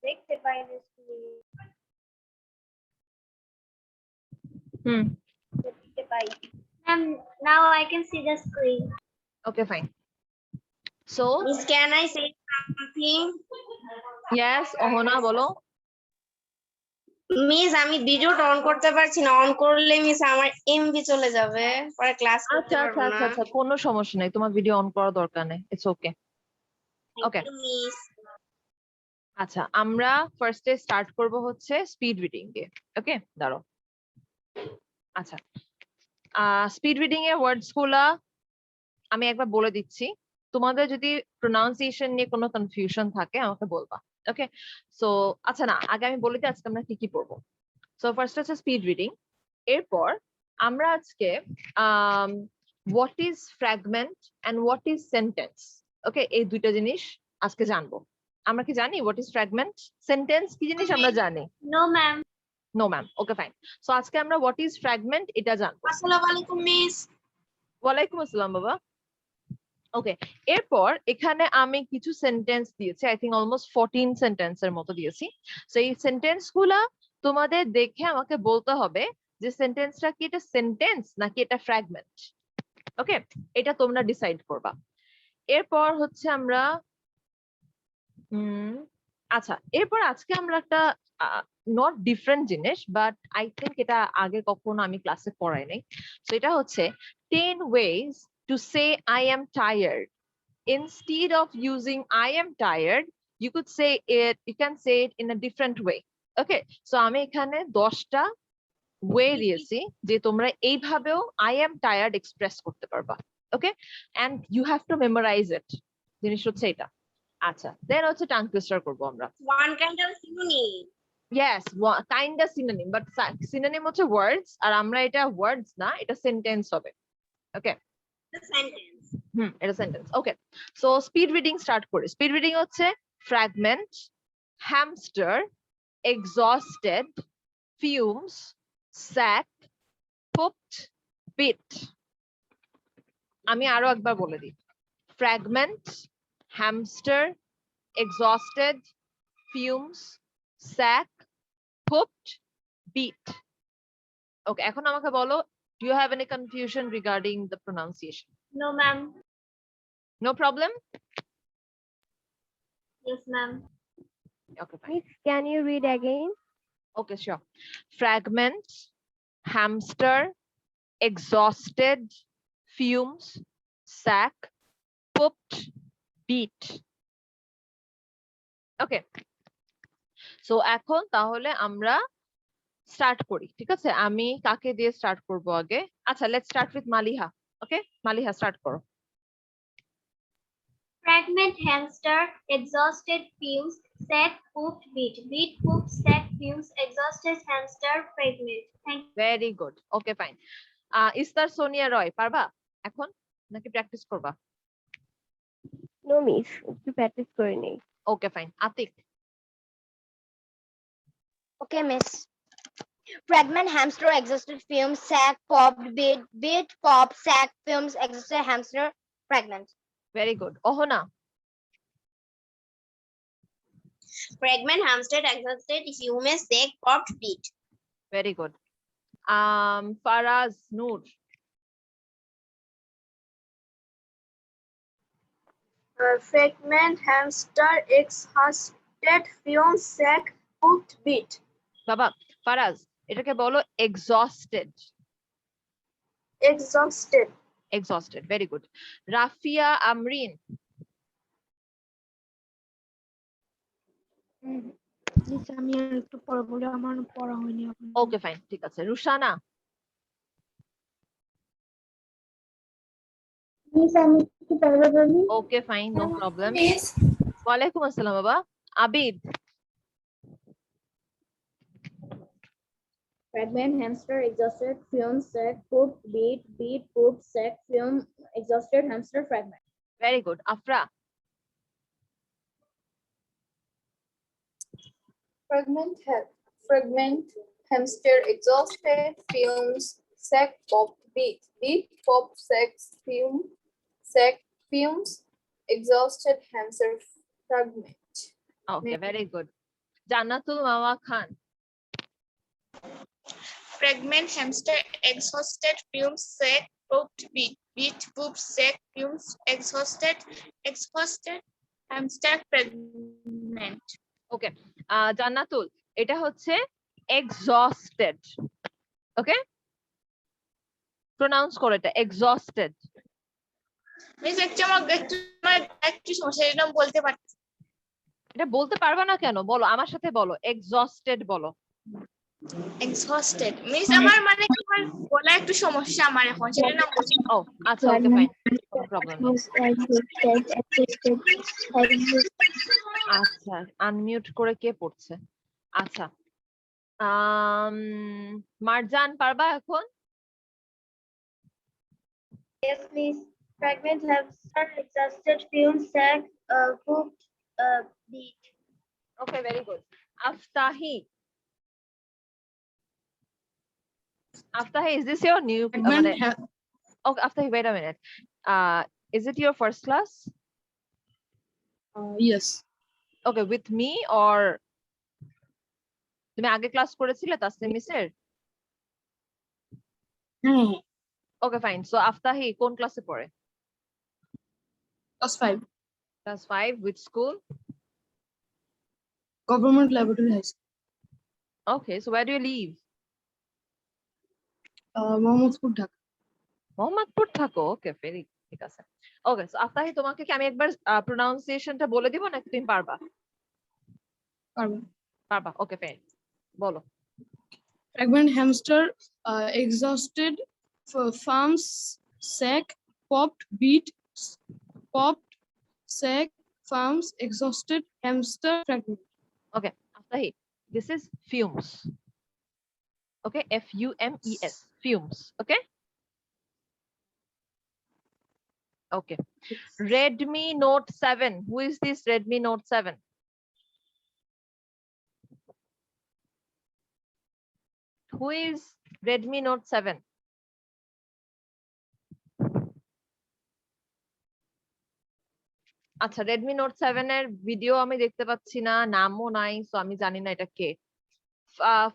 দেখতে পাই না স্ক্রিন। দেখতে পাই। Now I can see the screen. Okay, fine. So, Miss, can I say something? yes, Ohana, bolo. Miss আমি ভিডিওটা on করতে পারছি না, অন করলে মিস আমার এমবি চলে যাবে, পরে ক্লাস করতে আচ্ছা পারবো আচ্ছা না। আচ্ছা আচ্ছা, কোনো সমস্যা নেই, তোমার ভিডিও অন করার দরকার নেই, ইটস ওকে। ওকে মিস আচ্ছা, আমরা ফার্স্টে স্টার্ট করব হচ্ছে স্পিড রিডিং দিয়ে। ওকে, দাঁড়াও। আচ্ছা, স্পিড রিডিং এর ওয়ার্ডস গুলা আমি একবার বলে দিচ্ছি, তোমাদের যদি প্রোনাউন্সিয়েশন নিয়ে কোনো কনফিউশন থাকে আমাকে বলবা। ওকে, সো আচ্ছা না, আগে আমি বলে দিই আজকে আমরা কি কি পড়বো। সো ফার্স্ট হচ্ছে স্পিড রিডিং, এরপর আমরা আজকে what is fragment and what is sentence, okay, এই দুইটা জিনিস আজকে জানবো। আমরা কি জানি হোয়াট ইজ ফ্র্যাগমেন্ট, সেন্টেন্স কি জিনিস আমরা জানি? No ma'am. No ma'am, okay fine. So আজকে আমরা হোয়াট ইজ ফ্র্যাগমেন্ট এটা জানবো। আসসালামু আলাইকুম মিস। ওয়ালাইকুম আসসালাম বাবা। ওকে, এরপর এখানে আমি কিছু সেন্টেন্স দিয়েছি, আই থিঙ্ক অলমোস্ট 14 সেন্টেন্সের মতো দিয়েছি। সো এই সেন্টেন্স গুলা তোমাদের দেখে আমাকে বলতে হবে যে সেন্টেন্সটা কি এটা সেন্টেন্স নাকি এটা ফ্র্যাগমেন্ট। ওকে, এটা তোমরা ডিসাইড করবা। এরপর হচ্ছে আমরা আচ্ছা, এরপর আজকে আমরা একটা নট ডিফারেন্ট জিনিস, বাট আই থিঙ্ক এটা আগে কখনো আমি ক্লাসে পড়াই নাই। তো এটা হচ্ছে 10 ways to say I am tired. Instead of using I am tired, you could say it, you can say it in a different way. Okay, so আমি এখানে 10টা ওয়ে দিয়েছি যে তোমরা এইভাবেও I am tired এক্সপ্রেস করতে পারবা। ওকে, and you have to memorize it, জিনিস হচ্ছে এটা। আচ্ছা, দেন হচ্ছে টাং টুইস্টার করবো আমরা। One kind of synonym. Yes, kind of synonym, but synonym হচ্ছে words, আর আমরা এটা words না, এটা sentence হবে। Okay, the sentence. এটা sentence. Okay, so speed reading start করি। স্পিড রিডিং হচ্ছে fragment, hamster, exhausted, fumes, sac, pooped, beat. আমি আরো একবার বলে দিই, fragment, hamster, exhausted, fumes, sac, pooped, beat. Okay, এখন আমাকে বলো, do you have any confusion regarding the pronunciation? No ma'am. No problem? Yes ma'am. Okay, fine. Miss, can you read again? Okay, sure. Fragment, hamster, exhausted, fumes, sack, pooped, beat. Okay. So এখন তাহলে আমরা start করি, ঠিক আছে? আমি কাকে দিয়ে start করব আগে? আচ্ছা, let's start with Maliha. Okay, Maliha start করো। Fragment, hamster, exhausted, fumes, sack, pooped, beat, beat, pooped, sack, fumes, exhausted, hamster, fragment. Thank you. Very good, okay fine. ইস্তার সোনিয়া রয়, পারবা এখন নাকি প্র্যাকটিস করবা? No, miss. একটু practice করে নেই। Okay fine. Atik? Okay, miss. Fragment, hamster, exhausted, fumes, sack, popped, bit, pop, sack, fumes, exhausted, hamster, fragment. Very good. Ahona? Fragment, hamster, exhausted, fumes, sack, popped, beat. Very good. Faraz Noor? Fragment, hamster, exhausted, fume, sack, pooped, beat. বাবা, ফারাজ, এটাকে বলো exhausted. Exhausted. Exhausted, very good. Rafia Amrin? Miss, আমি আর একটু পরে বলি, আমার পড়া হয়নি এখন। ওকে ফাইন, ঠিক আছে। রুশানা? Miss, আমি কি পড়বে বলি? Okay fine, no problem. ওয়ালাইকুম আসসালাম বাবা। Abid? Fragment, hamster, exhausted, fume, sack, pooped, beat, poop, sack, fume, exhausted, hamster, fragment. Very good. Afra? Fragment, hamster, exhausted, fumes, sack, pop, beat, pop, sack, fumes, exhausted, hamster, fragment. ওকে, very good. জান্নাতুল মাওয়া খান। Fragment hamster exhausted fumes sac pooped beat beat poop sac fumes exhausted hamster fragment. ওকে, জান্নাতুল, এটা হচ্ছে exhausted. ওকে, pronounce করো এটা exhausted. Miss একটু সমস্যা, এটা বলতে পারছি। এটা বলতে পারবে না কেন? বলো, আমার সাথে বলো, এক্সস্টেড বলো। Exhausted মিস আমার মানে আমার বলা একটু সমস্যা আমার এখন, সেটা না বলছি। ও আচ্ছা, ওকে ফাইন, কোনো প্রবলেম নেই। আচ্ছা, আনমিউট করে কে পড়ছে? আচ্ছা, মারজান পারবা এখন? Yes, miss. Fragment hamster exhausted fumes sac pooped beat. Okay, very good. Aftahi, Aftahi, is this your new? Okay, Aftahi, wait a minute. Is it your first class? Yes. Okay, with me or? তুমি আগে class করেছিলে Tasnim মিসের? Okay, fine. So Aftahi কোন ক্লাসে পড়ে? Class 5. Class 5, which school? Government Laboratory High School. Okay, so where do you live? Mohammedpur, Dhaka. Mohammadpur থাকো। ওকে, very ঠিক আছে। ওকে, so আফতাহি, তোমাকে কি আমি একবার প্রোনাউন্সিয়েশনটা বলে দিব নাকি তুমি পারবা? পারবা, ওকে ফাইন, বলো। Fragment hamster exhausted farms sac popped beat popped sac farms exhausted hamster fragment. Okay, Aftahi, this is fumes. Okay, F-U-M-E-S, fumes. Okay. Okay. Redmi Note 7. Who is this Redmi Note 7? Who is Redmi Note 7? আচ্ছা, Redmi Note 7 এর video আমি দেখতে পাচ্ছি না, নামও নাই, so আমি জানি না এটা কে।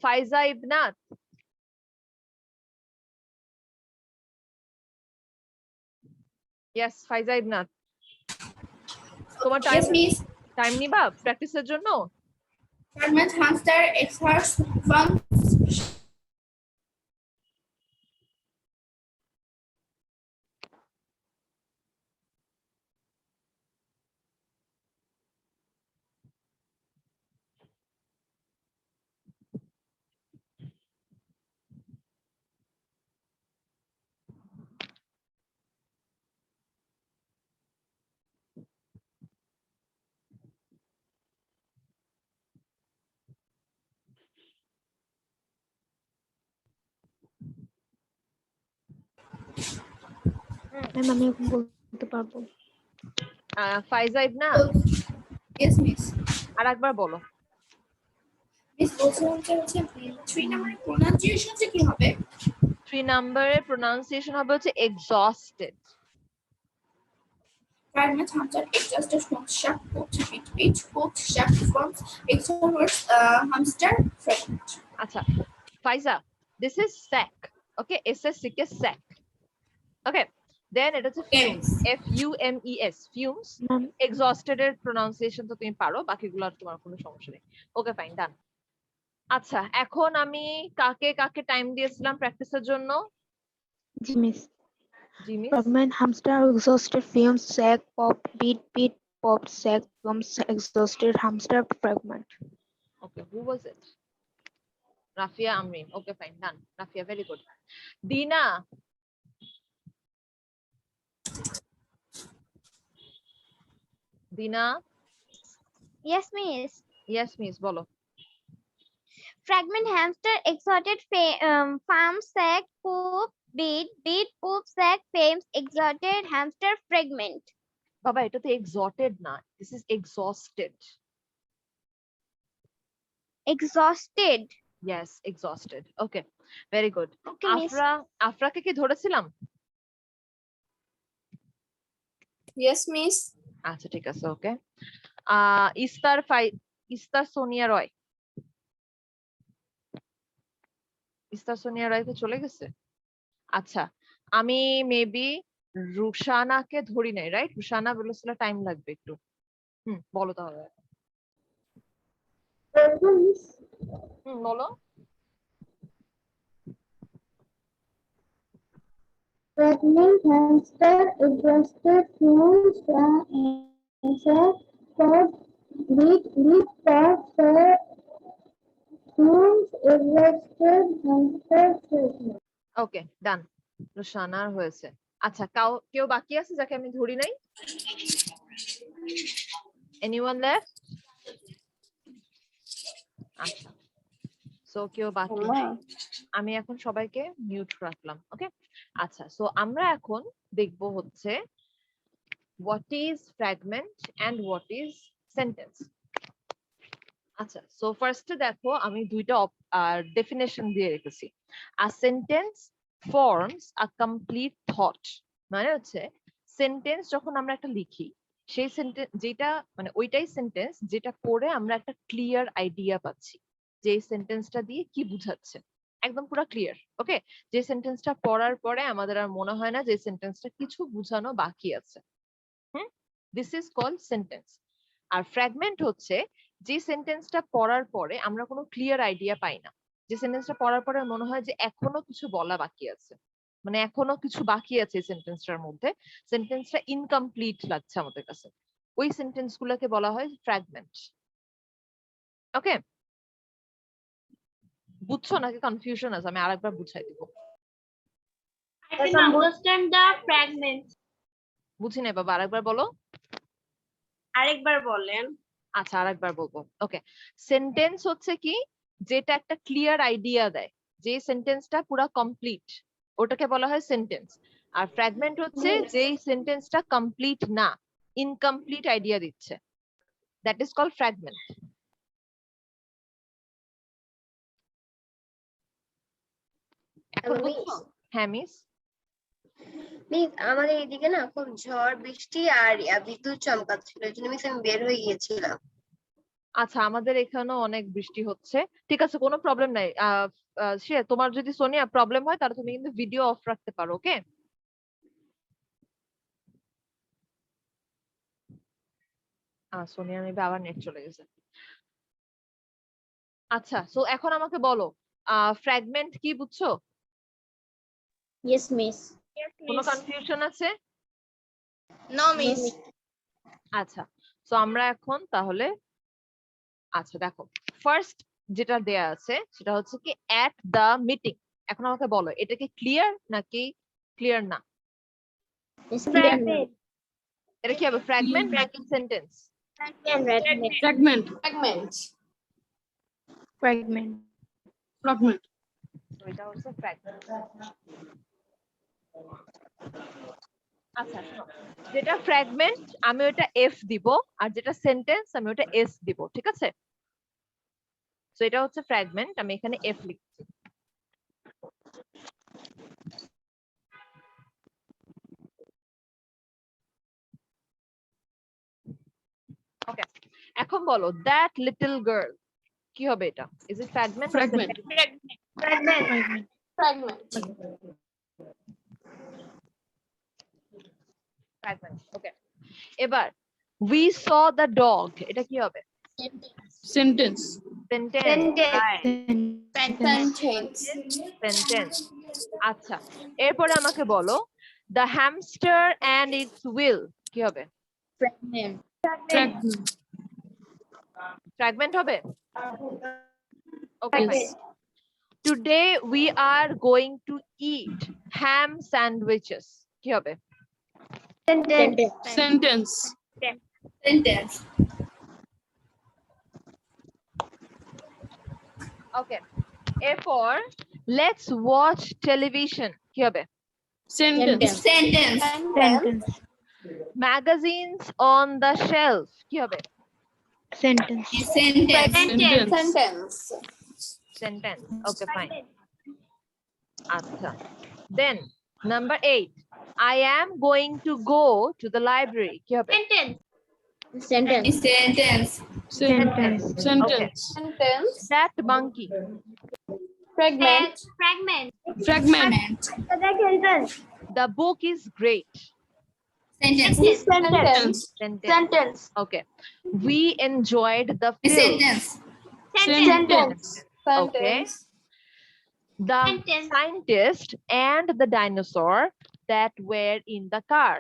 ফাইজা ইবনাত, yes, ফাইজা ইবনাত, তোমার টাইম নিবা প্র্যাকটিসের জন্য? Fragment hamster exhaust fumes ma'am আমি এখন বলতে পারবো। ফাইজা ইবনাত, Yes, miss. আর একবার বলো। মিস বলছিলাম যে হচ্ছে 3 নম্বরের প্রোনাউন্সিয়েশনটা কি হবে? 3 নম্বরের প্রোনাউন্সিয়েশন হবে হচ্ছে exhausted. Fragment hamster exhausted fumes sac pooped beat pooped sac fumes exhausted hamster fragment. আচ্ছা Faiza, this is sack. Okay, SSCK sack. Okay, then এটা হচ্ছে fumes, F-U-M-E-S, fumes। Ma'am exhausted এর প্রোনাউন্সিয়েশন তো তুমি পারো, বাকিগুলো আর তোমার কোনো সমস্যা নেই। Okay fine, done. আচ্ছা, এখন আমি কাকে কাকে টাইম দিয়েছিলাম প্র্যাকটিসের জন্য? জি মিস। জি miss. Fragment hamster exhausted fumes sac popped beat popped sac fumes exhausted hamster fragment. Okay, who was it? Rafia Amrin. Okay, fine, done. Rafia, very good. Dina. Dina. Yes, miss. Yes, miss. Bolo. Fragment hamster exhausted farm sac poop beat poop sac fames exhausted hamster fragment. Baba, এটা তো exhausted না. This is exhausted. Exhausted. Yes, exhausted. Okay, very good. Okay, miss. আফরাকে কি ধরেছিলাম? Yes, miss. আচ্ছা ঠিক আছে, ওকে। ইস্তার সোনিয়া রয়। ইস্তার সোনিয়া রায়কে চলে গেছে? আচ্ছা, আমি মেবি রুশানাকে ধরি নাই, রাইট? রুশানা বলেছিল টাইম লাগবে একটু। বলো তাহলে। বলো। Pregnant hamster exhausted fumes insect pod beat pop fumes exhausted hamster pregnant. ওকে, ডান। রুশানার হয়েছে। আচ্ছা, কেউ বাকি আছে যাকে আমি ধরি নাই? Anyone left? আচ্ছা, সো কেউ বাকি নাই। আমি এখন সবাইকে মিউট রাখলাম। ওকে, আচ্ছা, সো আমরা এখন দেখব হচ্ছে what is fragment and what is sentence. আচ্ছা, সো ফার্স্টে দেখো আমি দুইটা ডেফিনেশন দিয়ে রেখেছি। A sentence forms a complete thought, মানে হচ্ছে সেন্টেন্স যখন আমরা একটা লিখি, সেই সেন্টেন্স যেটা মানে ওইটাই সেন্টেন্স যেটা পড়ে আমরা একটা ক্লিয়ার আইডিয়া পাচ্ছি যে এই সেন্টেন্সটা দিয়ে কি বুঝাচ্ছে, একদম পুরো ক্লিয়ার। ওকে, যে সেন্টেন্সটা পড়ার পরে আমাদের আর মনে হয় না যে সেন্টেন্সটা কিছু বুঝানো বাকি আছে। This is called sentence. আর ফ্র্যাগমেন্ট হচ্ছে যে সেন্টেন্সটা পড়ার পরে আমরা কোনো ক্লিয়ার আইডিয়া পাই না, যে সেন্টেন্সটা পড়ার পরে মনে হয় যে এখনো কিছু বলা বাকি আছে, মানে এখনো কিছু বাকি আছে এই সেন্টেন্সটার মধ্যে, সেন্টেন্সটা ইনকমপ্লিট লাগছে আমাদের কাছে, ওই সেন্টেন্স গুলোকে বলা হয় ফ্র্যাগমেন্ট। ওকে, বুঝছো নাকি কনফিউশন আছে? আমি আরেকবার বুঝাই দিব। I can understand the fragment. বুঝি নাই বাবা, আরেকবার বলো। আরেকবার বলেন। আচ্ছা, আরেকবার বলবো। ওকে, সেন্টেন্স হচ্ছে কি যেটা একটা ক্লিয়ার আইডিয়া দেয়, যে সেন্টেন্সটা পুরো কমপ্লিট, ওটাকে বলা হয় সেন্টেন্স। আর ফ্র্যাগমেন্ট হচ্ছে যেই সেন্টেন্সটা কমপ্লিট না, ইনকমপ্লিট আইডিয়া দিচ্ছে, দ্যাট ইজ কল্ড ফ্র্যাগমেন্ট। এখন বুঝছো? হ্যাঁ মিস। মিস আমাদের এদিকে না খুব ঝড় বৃষ্টি আর বিদ্যুৎ চমকাচ্ছিল, এই জন্য মিস আমি বের হয়ে গিয়েছিলাম। আচ্ছা, আমাদের এখানেও অনেক বৃষ্টি হচ্ছে। ঠিক আছে, কোনো প্রবলেম নাই। সে তোমার যদি সোনিয়া প্রবলেম হয় তাহলে তুমি কিন্তু ভিডিও অফ রাখতে পারো। ওকে, সোনিয়া মেবি আবার নেট চলে গেছে। আচ্ছা, সো এখন আমাকে বলো ফ্র্যাগমেন্ট কি বুঝছো? Yes, miss. কোনো কনফিউশন আছে? No, miss. আচ্ছা, সো আমরা এখন তাহলে, আচ্ছা দেখো, ফার্স্ট যেটা দেয়া আছে সেটা হচ্ছে কি এট দা মিটিং। এখন আমাকে বলো এটা কি ক্লিয়ার নাকি ক্লিয়ার না? Miss, Fragment. এটা কি হবে, ফ্র্যাগমেন্ট নাকি সেন্টেন্স? Fragment. Fragment. এটা হচ্ছে ফ্র্যাগমেন্ট। আচ্ছা শোনো, যেটা ফ্র্যাগমেন্ট আমি ওটা এফ দিব, আর যেটা সেন্টেন্স আমি ওটা এস দিব, ঠিক আছে? সো এটা হচ্ছে ফ্র্যাগমেন্ট, আমি এখানে এফ লিখছি। ওকে, এখন বলো দ্যাট লিটল গার্ল, কি হবে এটা? Is it fragment? Fragment. Fragment. Okay, এবার উই স দ্য ডগ, এটা কি হবে? Sentence. সেন্টেন্স। Sentence. সেন্টেন্স। আচ্ছা, এরপরে আমাকে বলো the hamster and its wheel, কি হবে? Fragment. ফ্র্যাগমেন্ট হবে। Okay, today we are going to eat ham sandwiches, কি হবে? Sentence. ওকে, এরপর লেটস ওয়াচ টেলিভিশন, কি হবে? Sentence. Sentence. Magazines on the shelf, কি হবে? Sentence. Sentence. সেন্টেন্স। ওকে, ফাইন। আচ্ছা, দেন number 8, I am going to go to the library, কি হবে? Sentence. Sentence. That monkey, Fragment. Fragment. Fragment. The book is great. Sentence. Sentence. Sentence. Okay. We enjoyed the film. Sentence. Sentence. Okay. The Sentence. scientist and the dinosaur that were in the car.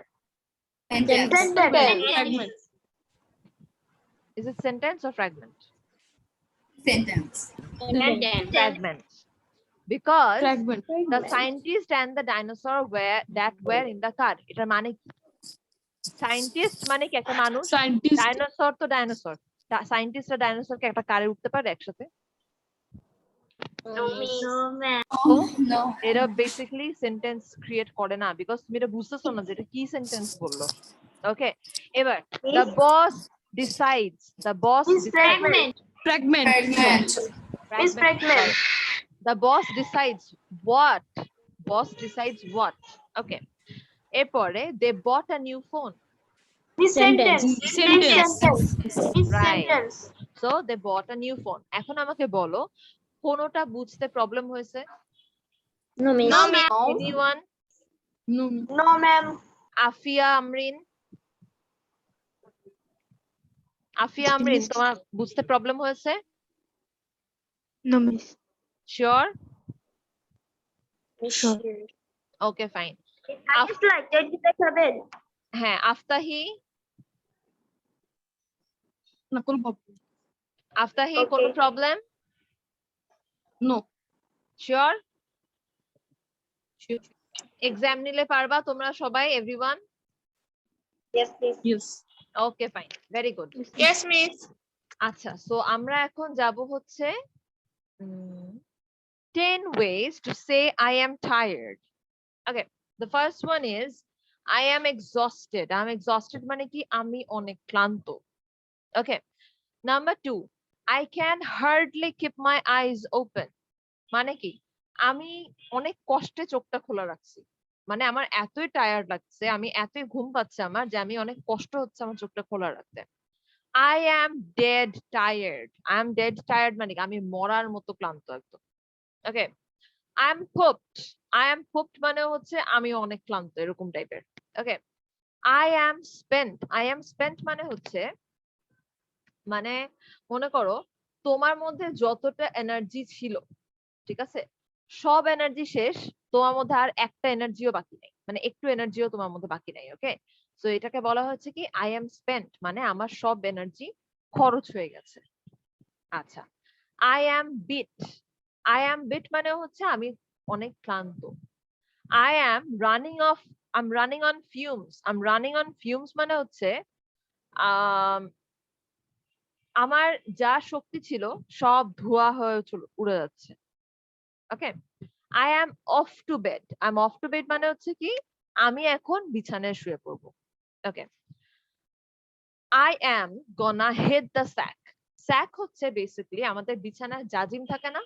Sentence. Fragment. Is it sentence or fragment? Sentence. Fragment. Because Fragment. the scientist and the dinosaur were in the car. এটা মানে কি? Scientist মানে কি একটা মানুষ, Scientist. Dinosaur তো dinosaur. Scientist are dinosaur কি একটা কারে উঠতে পারে একসাথে? No, ma'am. Oh, no. এটা বেসিক্যালি সেন্টেন্স ক্রিয়েট করে না, বিকজ তুমি এটা বুঝতেছো না যে এটা কি সেন্টেন্স বললো। ওকে, এবার the boss decides. The boss decides. Fragment. Fragment. Fragment. The boss decides what? Boss decides what? Okay. এরপরে they bought a new phone. Sentence. Right. So they bought a new phone. এখন আমাকে বলো কোনটা বুঝতে problem হয়েছে? No, miss. No, ma'am. Anyone? No. No, ma'am. Afia Amrin? Afia Amrin তোমার বুঝতে problem হয়েছে? No, miss. Sure? Sure. Okay, fine. I just like that. হ্যাঁ, আফতাহি? Nakul Babu. আফতাহি কোনো প্রবলেম? No. Sure? এক্সাম নিলে পারবা তোমরা সবাই, everyone? Yes, please. Yes. Okay, fine, very good. Yes, miss. আচ্ছা, সো আমরা এখন যাব হচ্ছে 10 ways to say I am tired. Okay, the first one is I am exhausted. I'm exhausted মানে কি আমি অনেক ক্লান্ত। Okay, number 2, I can hardly keep my eyes open. মানে কি আমি অনেক কষ্টে চোখটা খোলা রাখছি, মানে আমার এতই টায়ার্ড লাগছে, আমি এতই ঘুম পাচ্ছে আমার যে আমি অনেক কষ্ট হচ্ছে আমার চোখটা খোলা রাখতে। I am dead tired. I am dead tired মানে কি আমি মরার মতো ক্লান্ত একদম। ওকে, I am pooped. I am pooped মানে হচ্ছে আমি অনেক ক্লান্ত, এরকম টাইপের। ওকে, I am spent. I am spent মানে হচ্ছে মানে মনে করো তোমার মধ্যে যতটা এনার্জি ছিল, ঠিক আছে, সব এনার্জি শেষ, তোমার মধ্যে আর একটা এনার্জিও বাকি নেই, মানে একটু এনার্জিও তোমার মধ্যে বাকি নেই। ওকে, সো এটাকে বলা হচ্ছে কি আই এম স্পেন্ট, মানে আমার সব এনার্জি খরচ হয়ে গেছে। আচ্ছা, I am beat. I am beat মানে হচ্ছে আমি অনেক ক্লান্ত। I am running off, I am running on fumes. I am running on fumes মানে হচ্ছে আমার যা শক্তি ছিল সব ধোয়া হয়ে উড়ে যাচ্ছে। ওকে, I am off to bed. I'm off to bed মানে হচ্ছে কি আমি এখন বিছানায় শুয়ে পড়বো। ওকে, I am gonna hit the sack. Sack হচ্ছে বেসিক্যালি আমাদের বিছানায় জাজিম থাকে না,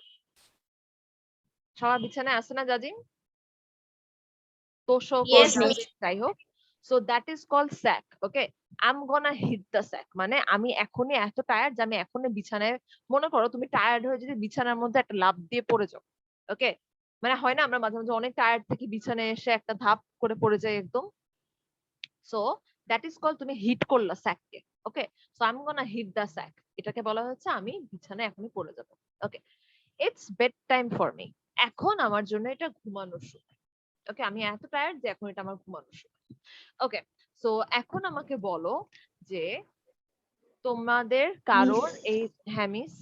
সবার বিছানায় আছে না জাজিম, তোষক, যাই হোক, so that is called sack. Okay, I'm gonna hit the sack মানে আমি এখনই এত টায়ার্ড যে আমি এখনই বিছানায়, মনে করো তুমি টায়ার্ড হয়ে যদি বিছানার মধ্যে একটা লাফ দিয়ে পড়ে যাও। ওকে, মানে হয় না আমরা মাঝে মাঝে অনেক টায়ার্ড থেকে বিছানায় এসে একটা ধাপ করে পড়ে যাই একদম, সো দ্যাট ইজ কল তুমি হিট করলা স্যাককে। Okay, so I am gonna hit the sack, এটাকে বলা হচ্ছে আমি বিছানায় এখনই পড়ে যাব। Okay, it's bed time for me, এখন আমার জন্য এটা ঘুমানোর সময়। ওকে, আমি এত টায়ার্ড যে এখন এটা আমার ঘুমানোর সময়। ওকে, সো এখন আমাকে বলো যে তোমাদের কারোর এই, হ্যাঁ মিস?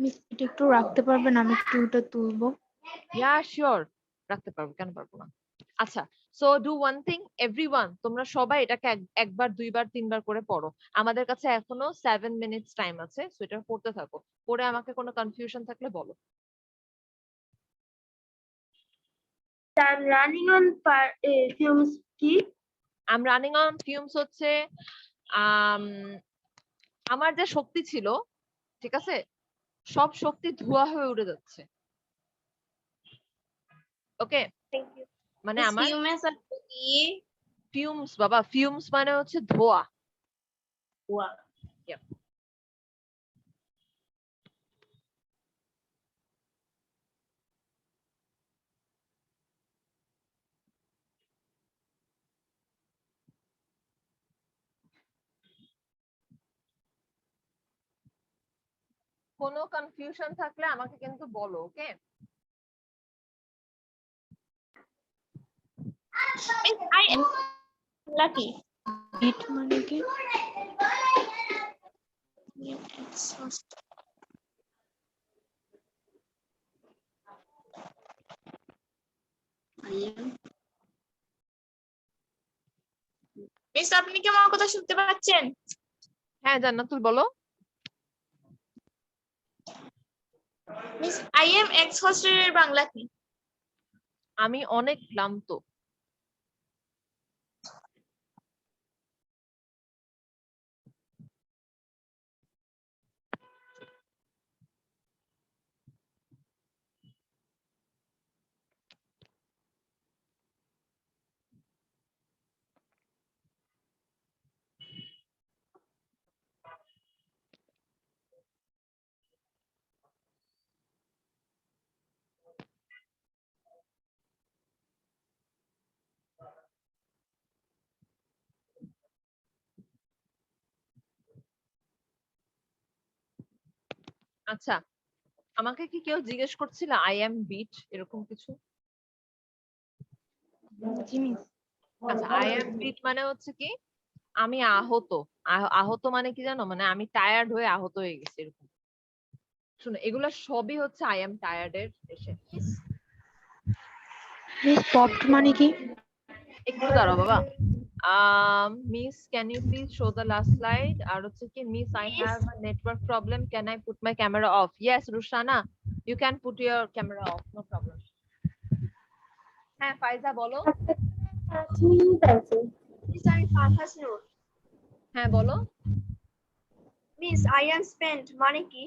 মিস এটা একটু রাখতে পারবেন, আমি একটু এটা তুলবো। ইয়া শিওর, রাখতে পারবো, কেন পারবো না। আচ্ছা, so do one thing everyone, তোমরা সবাই এটাকে একবার, দুইবার, তিনবার করে পড়ো। আমাদের কাছে এখনো 7 মিনিটস টাইম আছে, সো এটা পড়তে থাকো, পড়ে আমাকে কোনো কনফিউশন থাকলে বলো। I'm running on fumes. কি? I'm running on fumes হচ্ছে আমার যে শক্তি ছিল, ঠিক আছে, সব শক্তি ধোঁয়া হয়ে উড়ে যাচ্ছে। ওকে, মানে আমার ফিউমস, বাবা ফিউমস মানে হচ্ছে ধোঁয়া। কোনো কনফিউশন থাকলে আমাকে কিন্তু বলো, ওকে? I am lucky. বিট মানে কি? মিস আপনি কি আমার কথা শুনতে পাচ্ছেন? হ্যাঁ জান্নাতুল বলো। মিস I am exhausted এর বাংলা কি? আমি অনেক ক্লান্ত। আচ্ছা, আমাকে কি কেউ জিজ্ঞেস করছিল আই এম বিট এরকম কিছু? জি মিস। আচ্ছা, আই এম বিট মানে হচ্ছে কি আমি আহত। আহত মানে কি জানো, মানে আমি টায়ার্ড হয়ে আহত হয়ে গেছি এরকম। শুনো, এগুলা সবই হচ্ছে আই এম টায়ার্ড এর এসে। মিস পপড মানে কি? একটু দাঁড়াও বাবা। Miss can you please show the last slide? আর হচ্ছে কি miss I have a network problem, can I put my camera off? Yes Rushana, you can put your camera off, no problem. হ্যাঁ ফাইজা বলো। Miss, I'm Farhas Noor. হ্যাঁ বলো। Miss, I am spent মানে কি?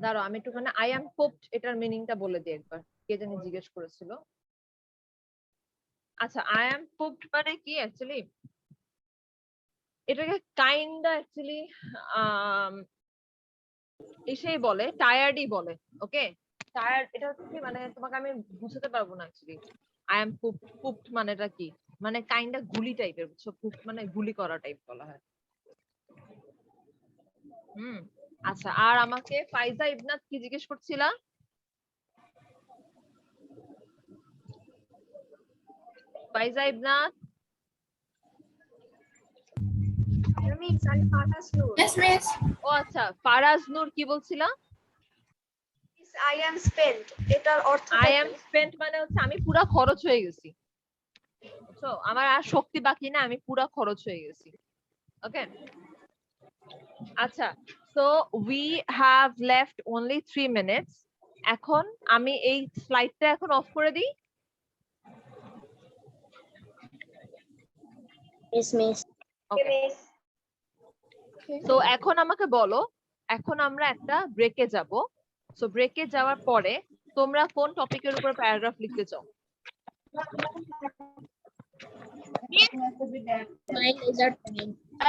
দাঁড়াও আমি একটুখানি আই এম পোপড এটার মিনিংটা বলে দিই একবার, কে জানি জিজ্ঞেস করেছিল। আচ্ছা, আই এম পোপড মানে কি অ্যাকচুয়ালি, এটাকে কাইন্ডা অ্যাকচুয়ালি এসেই বলে, টায়ার্ডই বলে, ওকে? টায়ার্ড এটা হচ্ছে কি মানে তোমাকে আমি বুঝাতে পারবো না অ্যাকচুয়ালি। আই এম পোপড মানেটা কি, মানে কাইন্ডা গুলি টাইপের, বুঝছো? পোপড মানে গুলি করা টাইপ বলা হয়। আচ্ছা, আর আমাকে ফাইজা ইবনাত কি জিজ্ঞেস করছিলা? ফাইজা Ibnat. Miss, I'm Farhas Noor. Yes, miss. ও আচ্ছা, ফারাজ নূর কি বলছিলা? Miss, I am spent এটার অর্থ আই এম স্পেন্ট মানে হচ্ছে আমি পুরা খরচ হয়ে গেছি, বুঝছো? আমার আর শক্তি বাকি না, আমি পুরা খরচ হয়ে গেছি, ওকে? আচ্ছা, so we have left only 3 minutes. এখন আমি এই স্লাইডটা এখন অফ করে দিই। Yes, miss. ওকে, তো এখন আমাকে বলো, এখন আমরা একটা ব্রেকে যাব। সো ব্রেকে যাওয়ার পরে তোমরা কোন টপিকের উপর প্যারাগ্রাফ লিখতে চাও?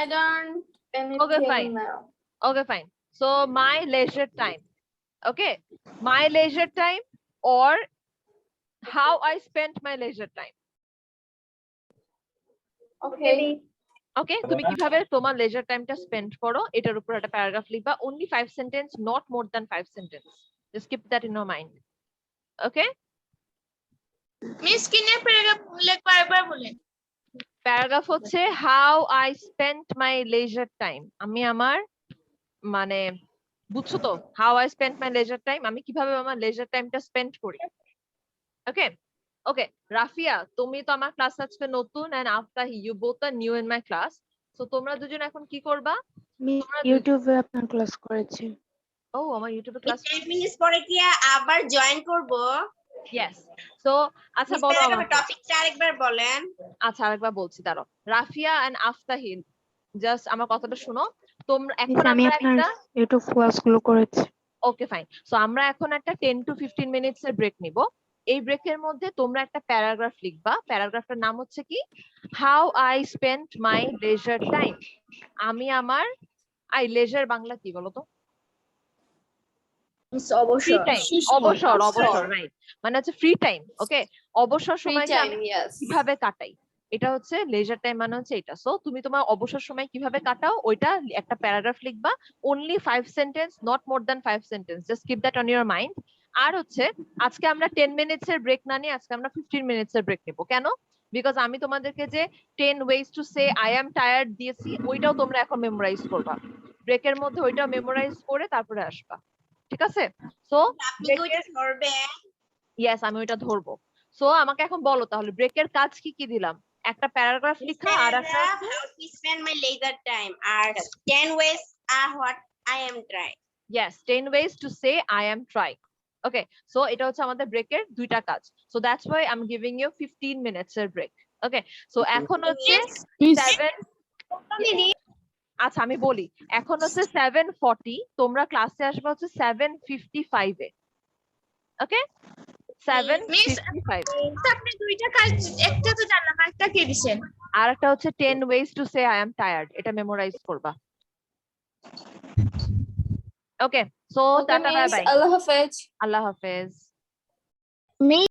I don't anything Okay, fine. now. Okay, fine. So my leisure time. Okay, my leisure time or how I spent my leisure time. Okay. Okay, তুমি কিভাবে তোমার leisure টাইমটা স্পেন্ড করো এটার উপর একটা প্যারাগ্রাফ লিখবা। Only 5 sentence, not more than 5 sentence. Just keep that in your mind. Okay? Miss কিনে প্যারাগ্রাফ লিখবা একবার বলেন। প্যারাগ্রাফ হচ্ছে how I spent my leisure time. আমি আমার মানে বুঝছো তো, how I spent my leisure time, আমি কিভাবে আমার leisure টাইমটা স্পেন্ড করি। Okay? Okay, রাফিয়া তুমি তো আমার ক্লাস আজকে নতুন, and Aftahi, you both are new in my class. So তোমরা দুজন এখন কি করবা? মিস তোমরা ইউটিউবে আপনার ক্লাস করেছি। ও আমার ইউটিউবে ক্লাস, 5 মিনিট পরে কি আবার জয়েন করব? ইয়েস। সো আচ্ছা মিস বলো প্যারাগ্রাফের আমাকে। টপিকটা আরেকবার বলেন। আচ্ছা আরেকবার বলছি, দাঁড়াও। রাফিয়া এন্ড আফতাহিন, জাস্ট আমার কথাটা শুনো। তোমরা মিস এখন আমি আমরা আপনার একটা, ইউটিউব ক্লাসগুলো করেছি। ওকে ফাইন। সো আমরা এখন একটা 10 to 15 মিনিটস এর ব্রেক নিব। এই ব্রেকের মধ্যে তোমরা একটা প্যারাগ্রাফ লিখবা। প্যারাগ্রাফটার নাম হচ্ছে কি how I spent my leisure time. আমি আমার লেজার বাংলা কি বলো তো? মিস ফ্রি অবসর। টাইম, অবসর, রাইট, মানে হচ্ছে ফ্রি টাইম। ওকে, অবসর সময়টা আমি কিভাবে কাটাই এটা হচ্ছে লেজার টাইম মানে হচ্ছে এটা। সো তুমি তোমার অবসর সময় কিভাবে কাটাও ওইটা একটা প্যারাগ্রাফ লিখবা, only 5 sentence, not more than 5 sentence, just keep that on your mind. আর হচ্ছে আজকে আমরা 10 মিনিটস এর ব্রেক না নিয়ে আজকে আমরা 15 মিনিটস এর ব্রেক নেবো। কেন? বিকজ আমি তোমাদেরকে যে 10 ways to say I am tired দিয়েছি ওইটাও তোমরা এখন মেমোরাইজ করবা, ব্রেকের মধ্যে ওইটাও মেমোরাইজ করে তারপরে আসবা, ঠিক আছে? সো আপনি কি ওইটা ধরবেন? ইয়েস, আমি ওইটা ধরবো। সো আমাকে এখন বলো তাহলে ব্রেকের কাজ কি কি দিলাম? একটা প্যারাগ্রাফ লেখা আর একটা How to spend my leisure time R 10 ways are what I am trying. yes 10 ways to say I am trying. Okay, so এটা হচ্ছে আমাদের ব্রেকের দুইটা কাজ। So that's why I'm giving you 15 minutes এর break. Okay, so এখন হচ্ছে 7 আচ্ছা আমি বলি, এখন হচ্ছে 7:40, তোমরা ক্লাসে আসবে হচ্ছে 7:55 এ। ওকে, 7:55। আপনি দুইটা কাজ, একটা তো জানলাম, আরেকটা কি দিছেন? আর একটা হচ্ছে 10 ways to say I am tired, এটা মেমোরাইজ করবা। ওকে, সো টাটা বাই বাই, আল্লাহ হাফেজ। আল্লাহ হাফেজ।